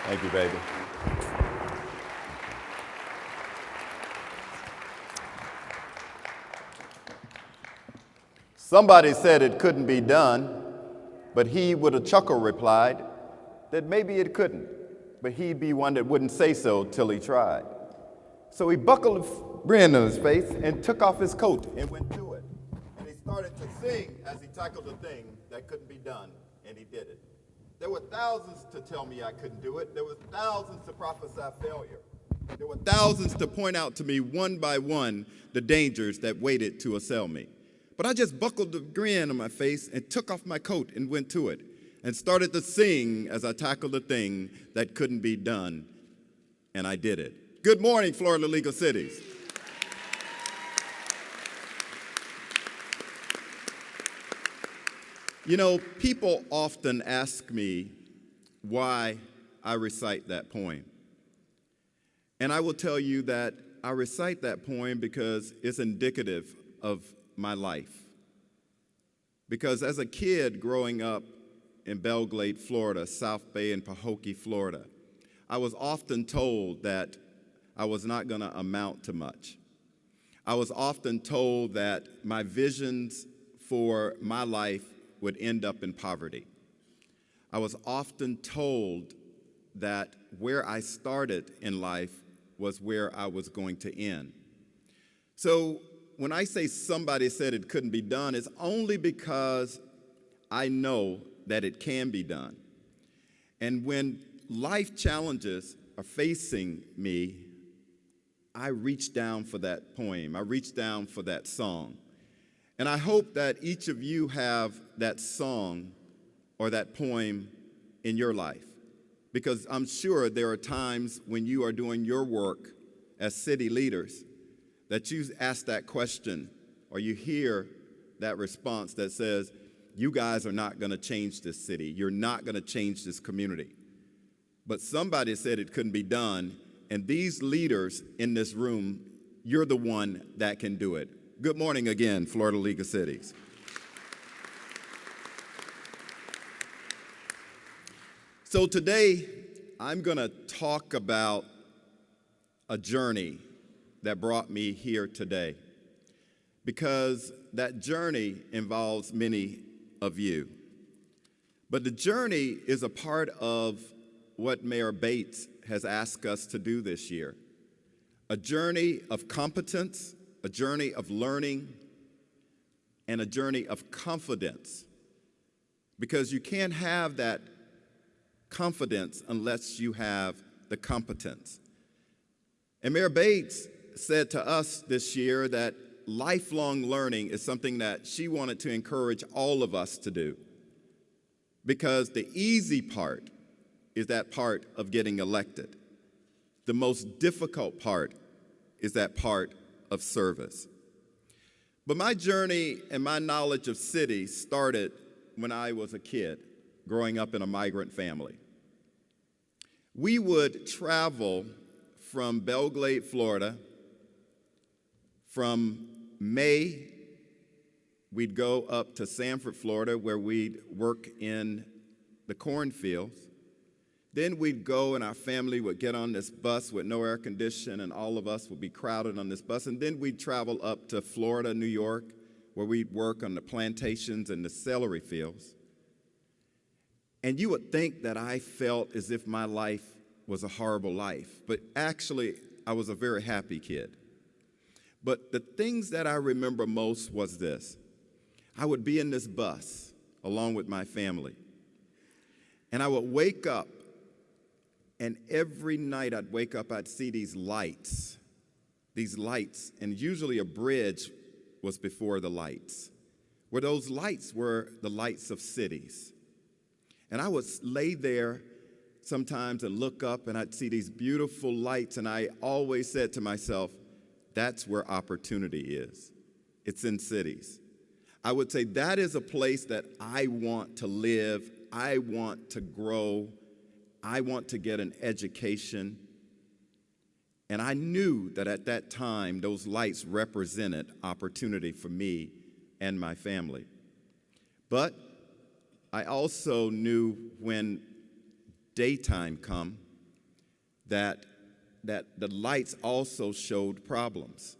Thank you, baby. Somebody said it couldn't be done, but he with a chuckle replied that maybe it couldn't, but he'd be one that wouldn't say so till he tried. So he buckled a grin on his face and took off his coat and went to it. And he started to sing as he tackled the thing that couldn't be done, and he did it. There were thousands to tell me I couldn't do it. There were thousands to prophesy failure. There were thousands to point out to me one by one the dangers that waited to assail me. But I just buckled the grin on my face and took off my coat and went to it and started to sing as I tackled the thing that couldn't be done, and I did it. Good morning, Florida League of Cities. You know, people often ask me why I recite that poem. And I will tell you that I recite that poem because it's indicative of my life. Because as a kid growing up in Belgrade, Florida, South Bay and Pahokee, Florida, I was often told that I was not going to amount to much. I was often told that my visions for my life would end up in poverty. I was often told that where I started in life was where I was going to end. So when I say somebody said it couldn't be done, it's only because I know that it can be done. And when life challenges are facing me, I reach down for that poem. I reach down for that song. And I hope that each of you have that song or that poem in your life, because I'm sure there are times when you are doing your work as city leaders that you ask that question or you hear that response that says, you guys are not going to change this city. You're not going to change this community. But somebody said it couldn't be done, and these leaders in this room, you're the one that can do it. Good morning again, Florida League of Cities. So today, I'm going to talk about a journey that brought me here today, because that journey involves many of you. But the journey is a part of what Mayor Bates has asked us to do this year, a journey of competence, a journey of learning, and a journey of confidence, because you can't have that confidence unless you have the competence. And Mayor Bates said to us this year that lifelong learning is something that she wanted to encourage all of us to do, because the easy part is that part of getting elected. The most difficult part is that part of service. But my journey and my knowledge of cities started when I was a kid, growing up in a migrant family. We would travel from Belgrade, Florida. From May, we'd go up to Sanford, Florida, where we'd work in the cornfields. Then we'd go and our family would get on this bus with no air conditioning, and all of us would be crowded on this bus. And then we'd travel up to Florida, New York, where we'd work on the plantations and the celery fields. And you would think that I felt as if my life was a horrible life, but actually I was a very happy kid. But the things that I remember most was this. I would be in this bus along with my family, and I would wake up, and every night I'd wake up, I'd see these lights, and usually a bridge was before the lights, where those lights were the lights of cities. And I would lay there sometimes and look up, and I'd see these beautiful lights, and I always said to myself, that's where opportunity is. It's in cities. I would say that is a place that I want to live, I want to grow, I want to get an education. And I knew that at that time, those lights represented opportunity for me and my family. But I also knew when daytime come, that the lights also showed problems.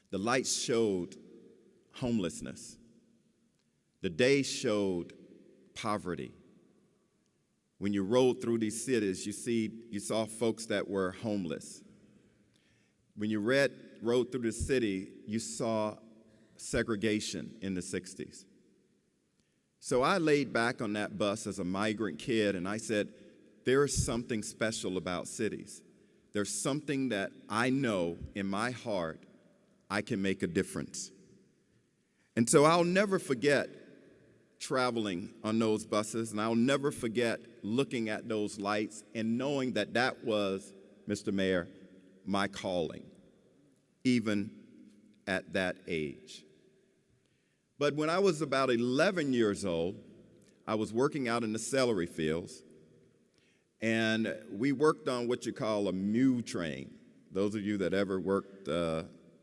The lights showed homelessness. The day showed poverty. When you rode through these cities, you saw folks that were homeless. When you rode through the city, you saw segregation in the 60s. So I laid back on that bus as a migrant kid, and I said, there is something special about cities. There's something that I know in my heart I can make a difference. And so I'll never forget traveling on those buses, and I'll never forget looking at those lights and knowing that that was, Mr. Mayor, my calling, even at that age. But when I was about 11 years old, I was working out in the celery fields, and we worked on what you call a mule train. Those of you that ever worked,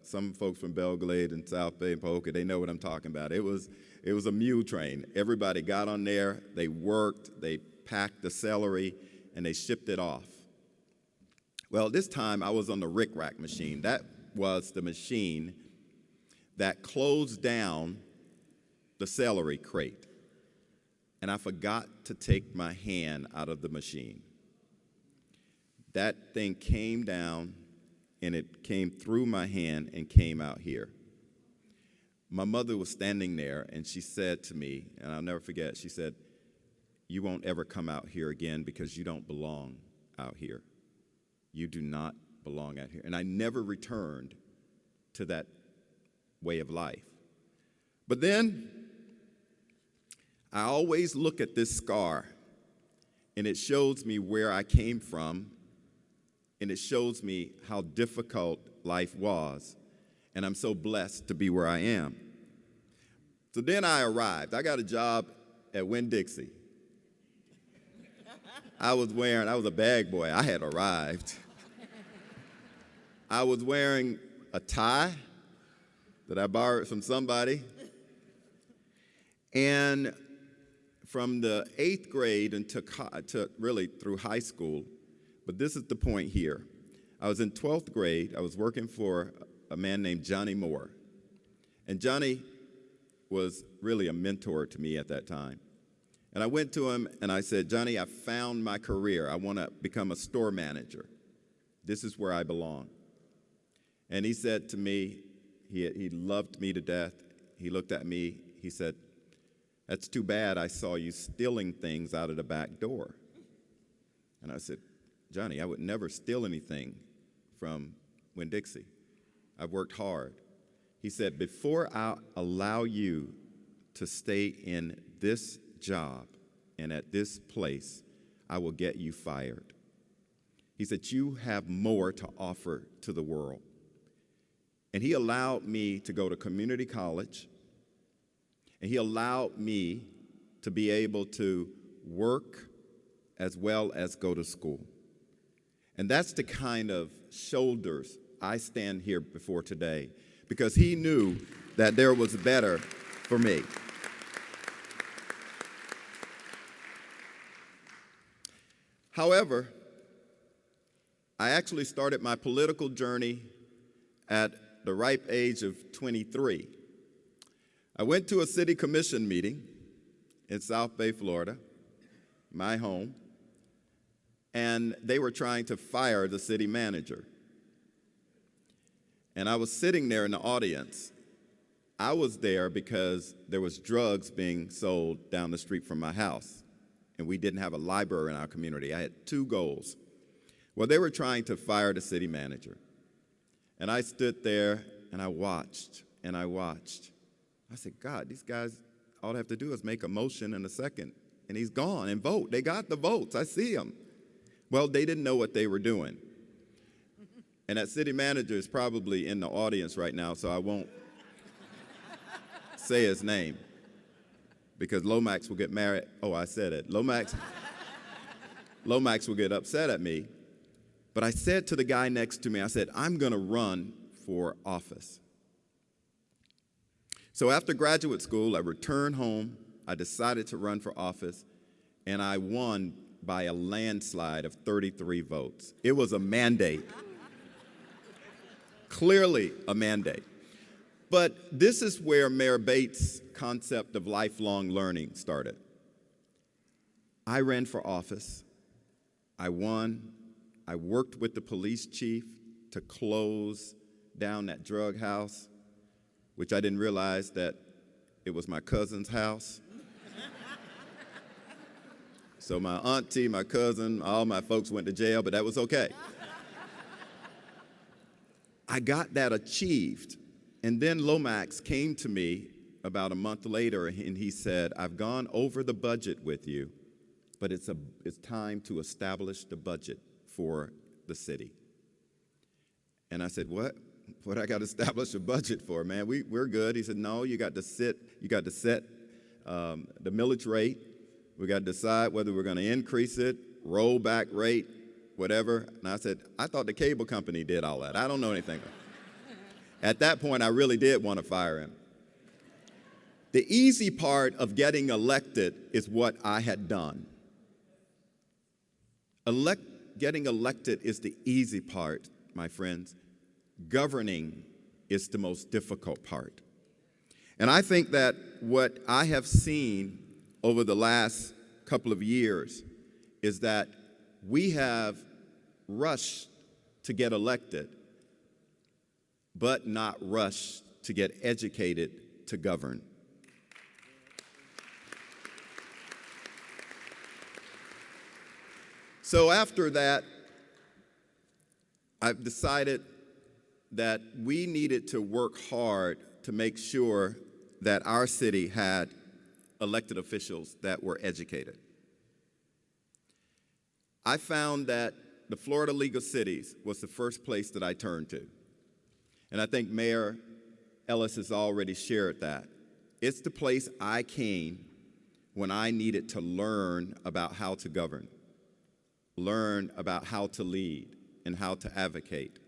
some folks from Belglade and South Bay and Pohoka, they know what I'm talking about. It was a mule train. Everybody got on there, they worked, they packed the celery, and they shipped it off. Well, this time I was on the rick-rack machine. That was the machine that closed down the celery crate. And I forgot to take my hand out of the machine. That thing came down, and it came through my hand and came out here. My mother was standing there, and she said to me, and I'll never forget, she said, "You won't ever come out here again because you don't belong out here. You do not belong out here." And I never returned to that way of life. But then I always look at this scar, and it shows me where I came from, and it shows me how difficult life was, and I'm so blessed to be where I am. So then I arrived. I got a job at Winn-Dixie. I was a bag boy. I had arrived. I was wearing a tie that I borrowed from somebody, and from the 8th grade and to really through high school, but this is the point here. I was in 12th grade. I was working for a man named Johnny Moore. And Johnny was really a mentor to me at that time. And I went to him and I said, "Johnny, I found my career. I want to become a store manager. This is where I belong." And he said to me, he loved me to death. He looked at me. He said, "That's too bad I saw you stealing things out of the back door." And I said, "Johnny, I would never steal anything from Winn-Dixie. I've worked hard." He said, "Before I allow you to stay in this job and at this place, I will get you fired." He said, "You have more to offer to the world." And he allowed me to go to community college, and he allowed me to be able to work as well as go to school. And that's the kind of shoulders I stand here before today, because he knew that there was better for me. However, I actually started my political journey at the ripe age of 23. I went to a city commission meeting in South Bay, Florida, my home, and they were trying to fire the city manager. And I was sitting there in the audience. I was there because there was drugs being sold down the street from my house, and we didn't have a library in our community. I had two goals. Well, they were trying to fire the city manager. And I stood there, and I watched, and I watched. I said, "God, these guys, all they have to do is make a motion in a second, and he's gone, and vote. They got the votes. I see them." Well, they didn't know what they were doing. And that city manager is probably in the audience right now, so I won't say his name, because Lomax will get married. Oh, I said it. Lomax will get upset at me. But I said to the guy next to me, I said, "I'm going to run for office." So after graduate school, I returned home. I decided to run for office, and I won by a landslide of 33 votes. It was a mandate, clearly a mandate. But this is where Mayor Bates' concept of lifelong learning started. I ran for office. I won. I worked with the police chief to close down that drug house, which I didn't realize that it was my cousin's house. So my auntie, my cousin, all my folks went to jail, but that was okay. I got that achieved. And then Lomax came to me about a month later, and he said, I've gone over the budget with you, but it's time to establish the budget for the city. And I said, what? What I got to establish a budget for, man? We're good. He said, no, you got to set the millage rate. We got to decide whether we're going to increase it, roll back rate, whatever. And I said, I thought the cable company did all that. I don't know anything. At that point, I really did want to fire him. The easy part of getting elected is what I had done. Getting elected is the easy part, my friends. Governing is the most difficult part. And I think that what I have seen over the last couple of years is that we have rushed to get elected, but not rushed to get educated to govern. So after that, I've decided that we needed to work hard to make sure that our city had elected officials that were educated. I found that the Florida League of Cities was the first place that I turned to. And I think Mayor Ellis has already shared that. It's the place I came when I needed to learn about how to govern, learn about how to lead and how to advocate.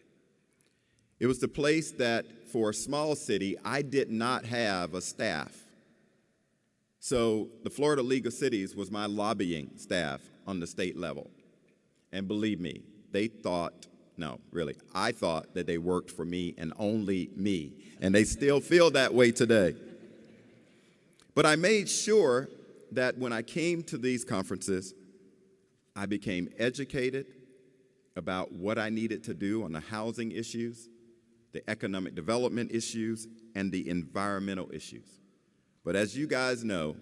It was the place that, for a small city, I did not have a staff. So the Florida League of Cities was my lobbying staff on the state level. And believe me, they thought, no, really, I thought that they worked for me and only me. And they still feel that way today. But I made sure that when I came to these conferences, I became educated about what I needed to do on the housing issues, the economic development issues, and the environmental issues. But as you guys know,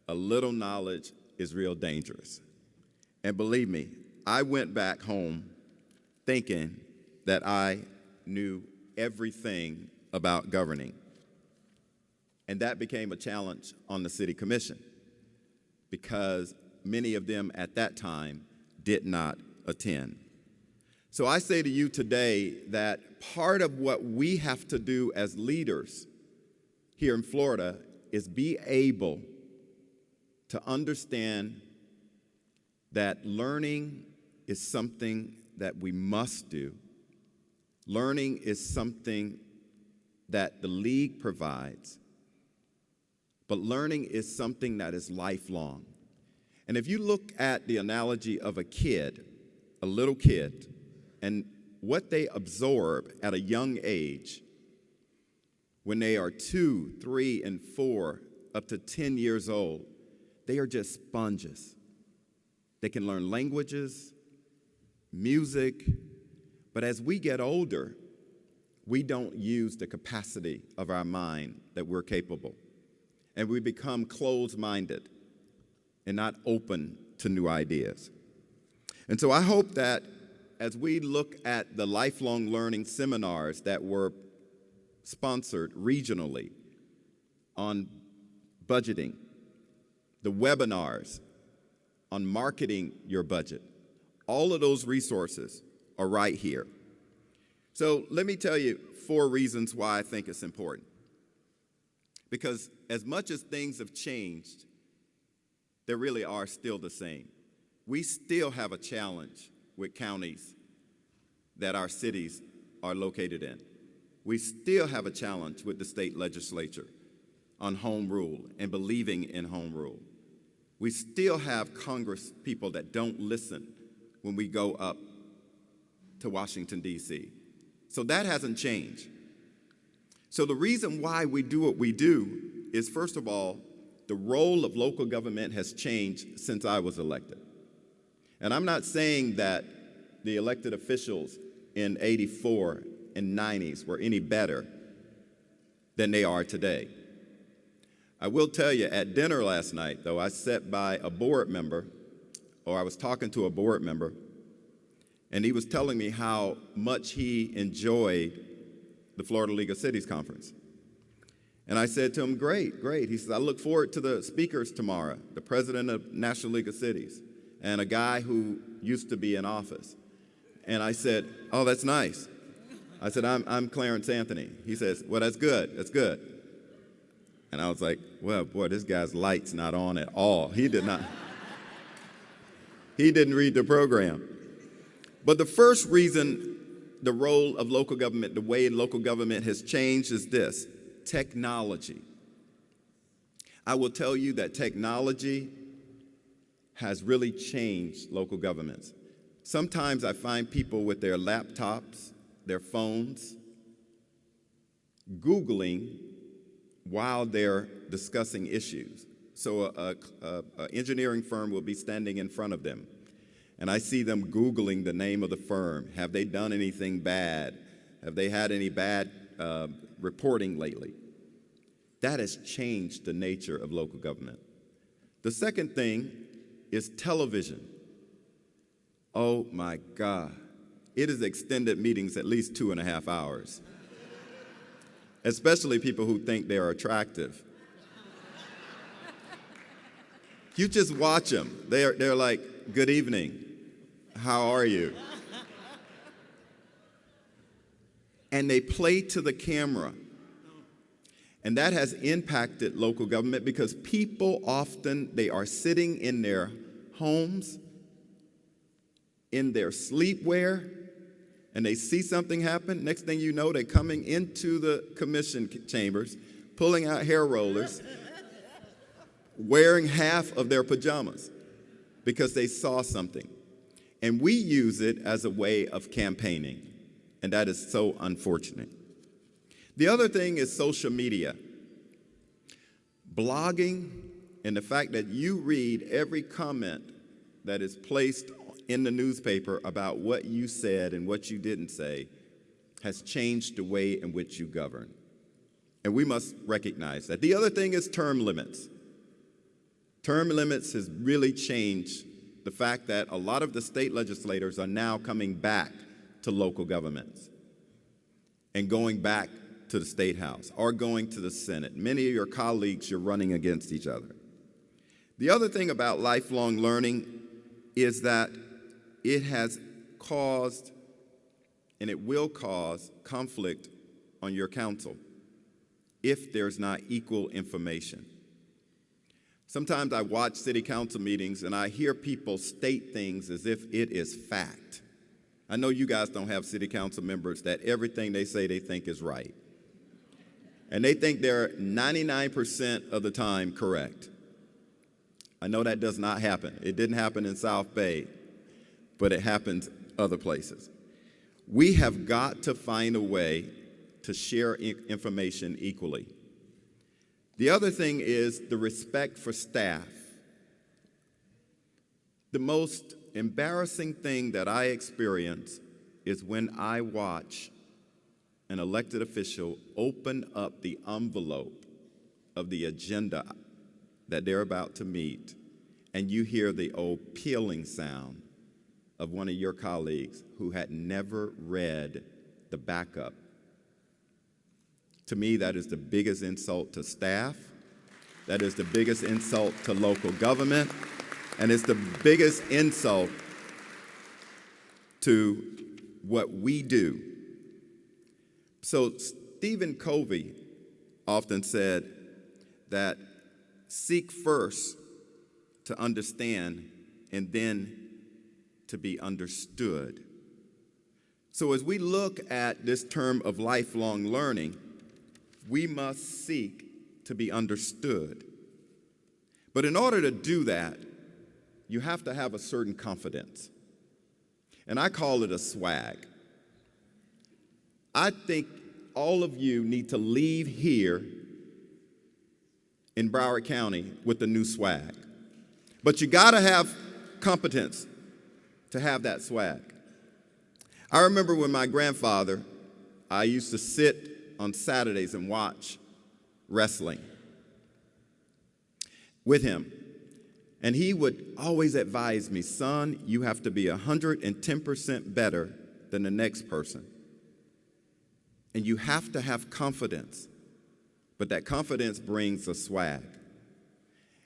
a little knowledge is real dangerous. And believe me, I went back home thinking that I knew everything about governing. And that became a challenge on the city commission because many of them at that time did not attend. So I say to you today that part of what we have to do as leaders here in Florida is be able to understand that learning is something that we must do. Learning is something that the league provides, but learning is something that is lifelong. And if you look at the analogy of a kid, a little kid, and what they absorb at a young age, when they are 2, 3, and 4, up to 10 years old, they are just sponges. They can learn languages, music, but as we get older, we don't use the capacity of our mind that we're capable. And we become closed-minded and not open to new ideas. And so I hope that as we look at the lifelong learning seminars that were sponsored regionally on budgeting, the webinars on marketing your budget, all of those resources are right here. So let me tell you 4 reasons why I think it's important. Because as much as things have changed, they really are still the same. We still have a challenge with counties that our cities are located in. We still have a challenge with the state legislature on home rule and believing in home rule. We still have Congress people that don't listen when we go up to Washington, D.C. So that hasn't changed. So the reason why we do what we do is, first of all, the role of local government has changed since I was elected. And I'm not saying that the elected officials in '84 and '90s were any better than they are today. I will tell you, at dinner last night, though, I sat by a board member, or I was talking to a board member, and he was telling me how much he enjoyed the Florida League of Cities conference. And I said to him, great, great. He says, I look forward to the speakers tomorrow, the president of National League of Cities, and a guy who used to be in office. And I said, oh, that's nice. I said, I'm Clarence Anthony. He says, well, that's good, that's good. And I was like, well, boy, this guy's light's not on at all. He didn't read the program. But the first reason the role of local government, the way local government has changed is this: technology. I will tell you that technology has really changed local governments. Sometimes I find people with their laptops, their phones, Googling while they're discussing issues. So an engineering firm will be standing in front of them, and I see them Googling the name of the firm. Have they done anything bad? Have they had any bad reporting lately? That has changed the nature of local government. The second thing is television. Oh my God. It has extended meetings at least 2.5 hours, especially people who think they're attractive. You just watch them. They're like, good evening, how are you? And they play to the camera. And that has impacted local government because people often, they are sitting in their homes, in their sleepwear, and they see something happen. Next thing you know, they're coming into the commission chambers, pulling out hair rollers, wearing half of their pajamas because they saw something. And we use it as a way of campaigning, and that is so unfortunate. The other thing is social media. Blogging, and the fact that you read every comment that is placed in the newspaper about what you said and what you didn't say has changed the way in which you govern. And we must recognize that. The other thing is term limits. Term limits has really changed the fact that a lot of the state legislators are now coming back to local governments and going back to the State House or going to the Senate. Many of your colleagues, you're running against each other. The other thing about lifelong learning is that it has caused, and it will cause, conflict on your council if there's not equal information. Sometimes I watch city council meetings and I hear people state things as if it is fact. I know you guys don't have city council members that everything they say they think is right. And they think they're 99% of the time correct. I know that does not happen. It didn't happen in South Bay, but it happens other places. We have got to find a way to share information equally. The other thing is the respect for staff. The most embarrassing thing that I experience is when I watch an elected official open up the envelope of the agenda that they're about to meet, and you hear the old peeling sound of one of your colleagues who had never read the backup. To me, that is the biggest insult to staff. That is the biggest insult to local government. And it's the biggest insult to what we do. So Stephen Covey often said that seek first to understand and then to be understood. So as we look at this term of lifelong learning, we must seek to be understood. But in order to do that, you have to have a certain confidence. And I call it a swag. I think all of you need to leave here in Broward County with the new swag. But you got to have competence to have that swag. I remember when my grandfather, I used to sit on Saturdays and watch wrestling with him. And he would always advise me, son, you have to be 110% better than the next person. And you have to have confidence. But that confidence brings a swag.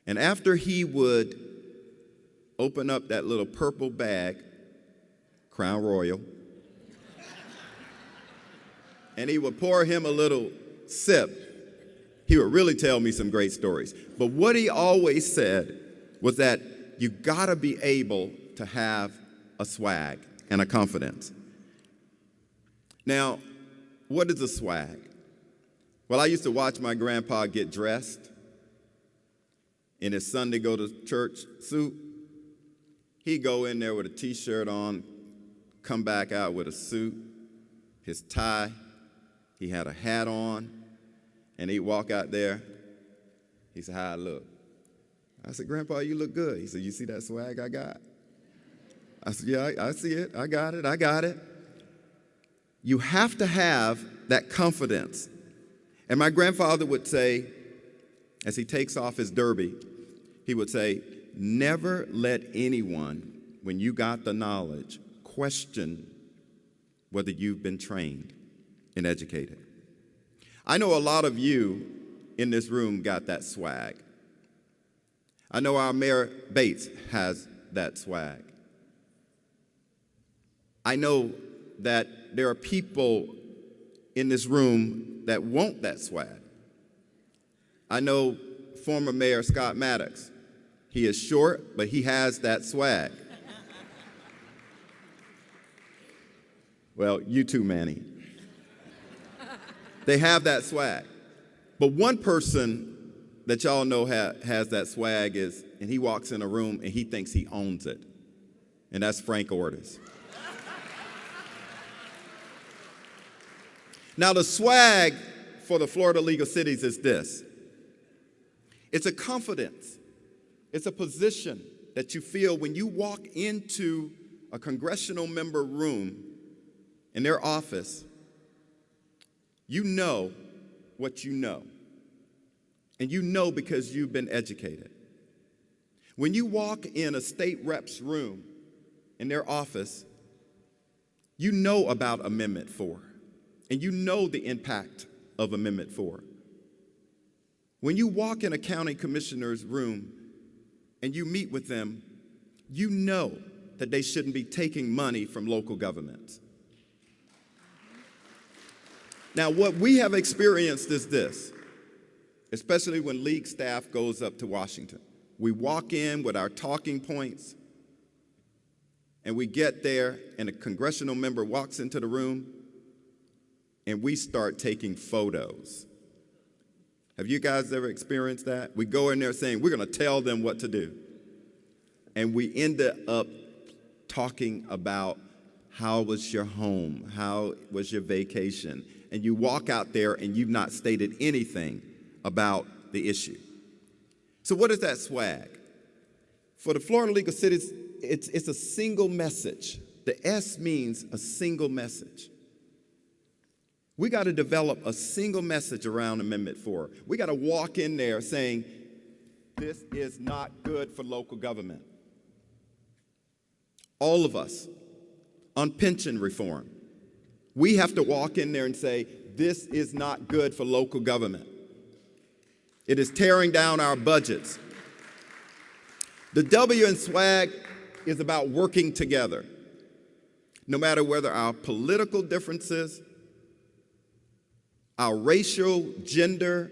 And after he would open up that little purple bag, Crown Royal, and he would pour him a little sip, he would really tell me some great stories. But what he always said was that you gotta be able to have a swag and a confidence. Now, what is a swag? Well, I used to watch my grandpa get dressed in his Sunday go to church suit. He'd go in there with a t-shirt on, come back out with a suit, his tie, he had a hat on, and he'd walk out there. He said, how I look? I said, Grandpa, you look good. He said, you see that swag I got? I said, yeah, I see it. I got it. You have to have that confidence. And my grandfather would say, as he takes off his derby, he would say, never let anyone, when you got the knowledge, question whether you've been trained and educated. I know a lot of you in this room got that swag. I know our Mayor Bates has that swag. I know that there are people in this room that want that swag. I know former Mayor Scott Maddox. He is short, but he has that swag. Well, you too, Manny. They have that swag. But one person that y'all know has that swag is, and he walks in a room and he thinks he owns it, and that's Frank Ortiz. Now, the swag for the Florida League of Cities is this. It's a confidence. It's a position that you feel when you walk into a congressional member room in their office, you know what you know. And you know because you've been educated. When you walk in a state rep's room in their office, you know about Amendment 4. And you know the impact of Amendment 4. When you walk in a county commissioner's room and you meet with them, you know that they shouldn't be taking money from local governments. Now, what we have experienced is this, especially when league staff goes up to Washington. We walk in with our talking points, and we get there, and a congressional member walks into the room, and we start taking photos. Have you guys ever experienced that? We go in there saying, we're going to tell them what to do. And we end up talking about how was your home? How was your vacation? And you walk out there and you've not stated anything about the issue. So what is that swag? For the Florida League of Cities, it's a single message. The S means a single message. We got to develop a single message around Amendment 4. We got to walk in there saying, this is not good for local government. All of us, on pension reform, we have to walk in there and say, this is not good for local government. It is tearing down our budgets. The W in swag is about working together. No matter whether our political differences, our racial, gender,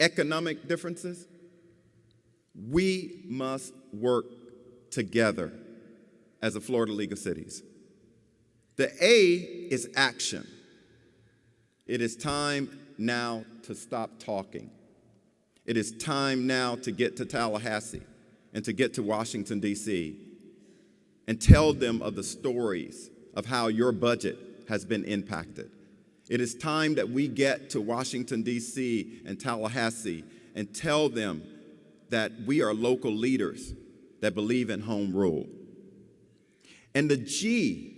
economic differences, we must work together as a Florida League of Cities. The A is action. It is time now to stop talking It is time now to get to Tallahassee and to get to Washington, D.C., and tell them of the stories of how your budget has been impacted. It is time that we get to Washington, D.C. and Tallahassee and tell them that we are local leaders that believe in home rule. And the G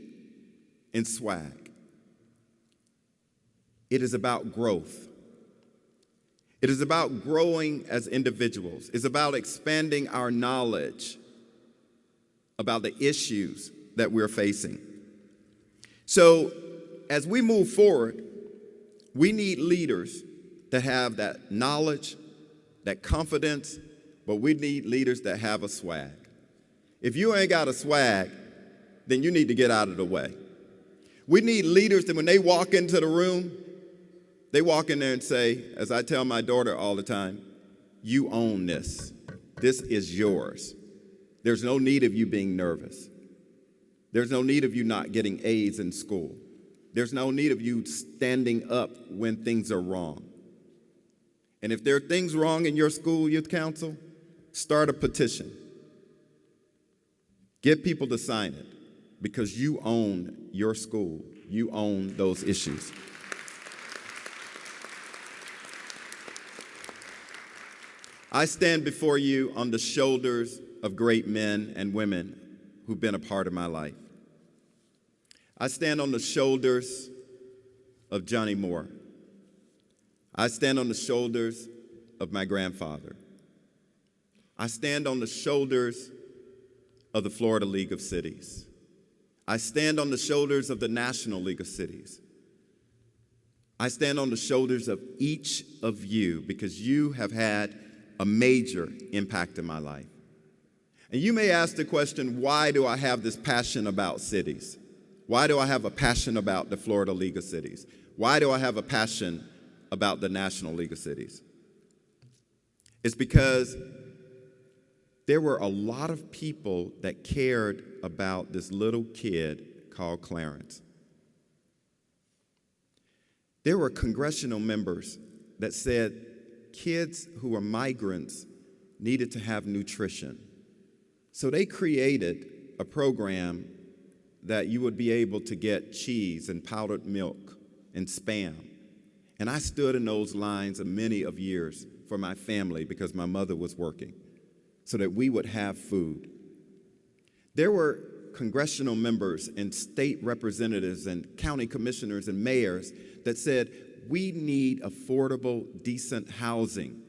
in SWAG, it is about growth. It is about growing as individuals. It's about expanding our knowledge about the issues that we're facing. So as we move forward, we need leaders that have that knowledge, that confidence, but we need leaders that have a swag. If you ain't got a swag, then you need to get out of the way. We need leaders that when they walk into the room, they walk in there and say, as I tell my daughter all the time, you own this. This is yours. There's no need of you being nervous. There's no need of you not getting A's in school. There's no need of you standing up when things are wrong. And if there are things wrong in your school youth council, start a petition. Get people to sign it because you own your school. You own those issues. I stand before you on the shoulders of great men and women who've been a part of my life. I stand on the shoulders of Johnny Moore. I stand on the shoulders of my grandfather. I stand on the shoulders of the Florida League of Cities. I stand on the shoulders of the National League of Cities. I stand on the shoulders of each of you because you have had a major impact in my life. And you may ask the question, why do I have this passion about cities? Why do I have a passion about the Florida League of Cities? Why do I have a passion about the National League of Cities? It's because there were a lot of people that cared about this little kid called Clarence. There were congressional members that said kids who were migrants needed to have nutrition. So they created a program that you would be able to get cheese and powdered milk and Spam. And I stood in those lines many of years for my family because my mother was working so that we would have food. There were congressional members and state representatives and county commissioners and mayors that said, we need affordable, decent housing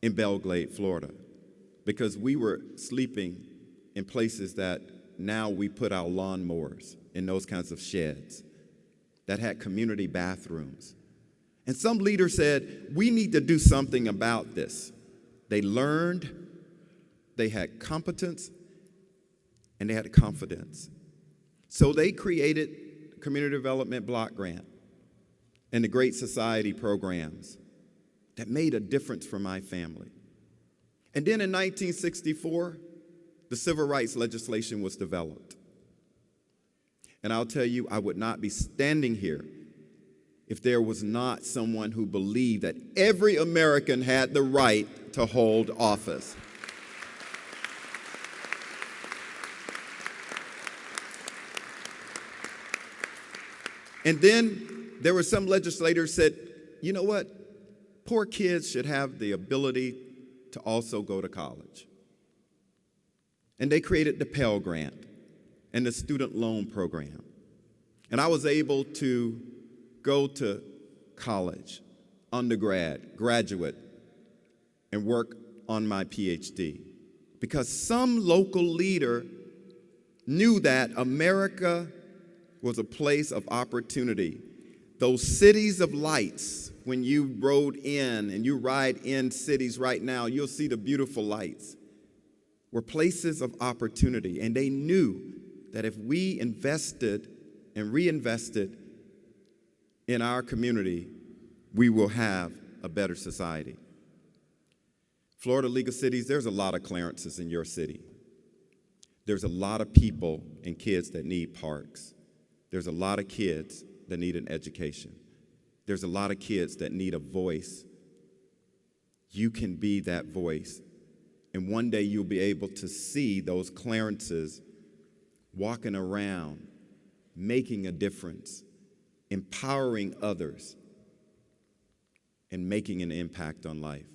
in Belgrade, Florida, because we were sleeping in places that now we put our lawnmowers in those kinds of sheds that had community bathrooms. And some leaders said, we need to do something about this. They learned, they had competence, and they had confidence. So they created Community Development Block Grant and the Great Society programs that made a difference for my family. And then in 1964, the civil rights legislation was developed. And I'll tell you, I would not be standing here if there was not someone who believed that every American had the right to hold office. And then there were some legislators said, you know what? Poor kids should have the ability to also go to college. And they created the Pell Grant and the student loan program. And I was able to go to college, undergrad, graduate, and work on my PhD because some local leader knew that America was a place of opportunity. Those cities of lights, when you rode in and you ride in cities right now, you'll see the beautiful lights, were places of opportunity. And they knew that if we invested and reinvested in our community, we will have a better society. Florida League of Cities, there's a lot of Clarences in your city. There's a lot of people and kids that need parks. There's a lot of kids that need an education. There's a lot of kids that need a voice you can be that voice. And one day you'll be able to see those Clarences walking around, making a difference, empowering others, and making an impact on life.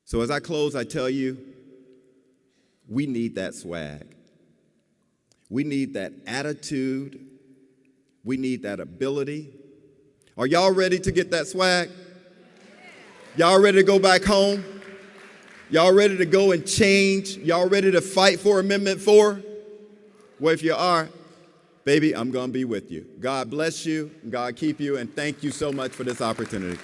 So as I close, I tell you, we need that swag. We need that attitude. We need that ability. Are y'all ready to get that swag? Y'all ready to go back home? Y'all ready to go and change? Y'all ready to fight for Amendment 4? Well, if you are, baby, I'm going to be with you. God bless you. God keep you. And thank you so much for this opportunity.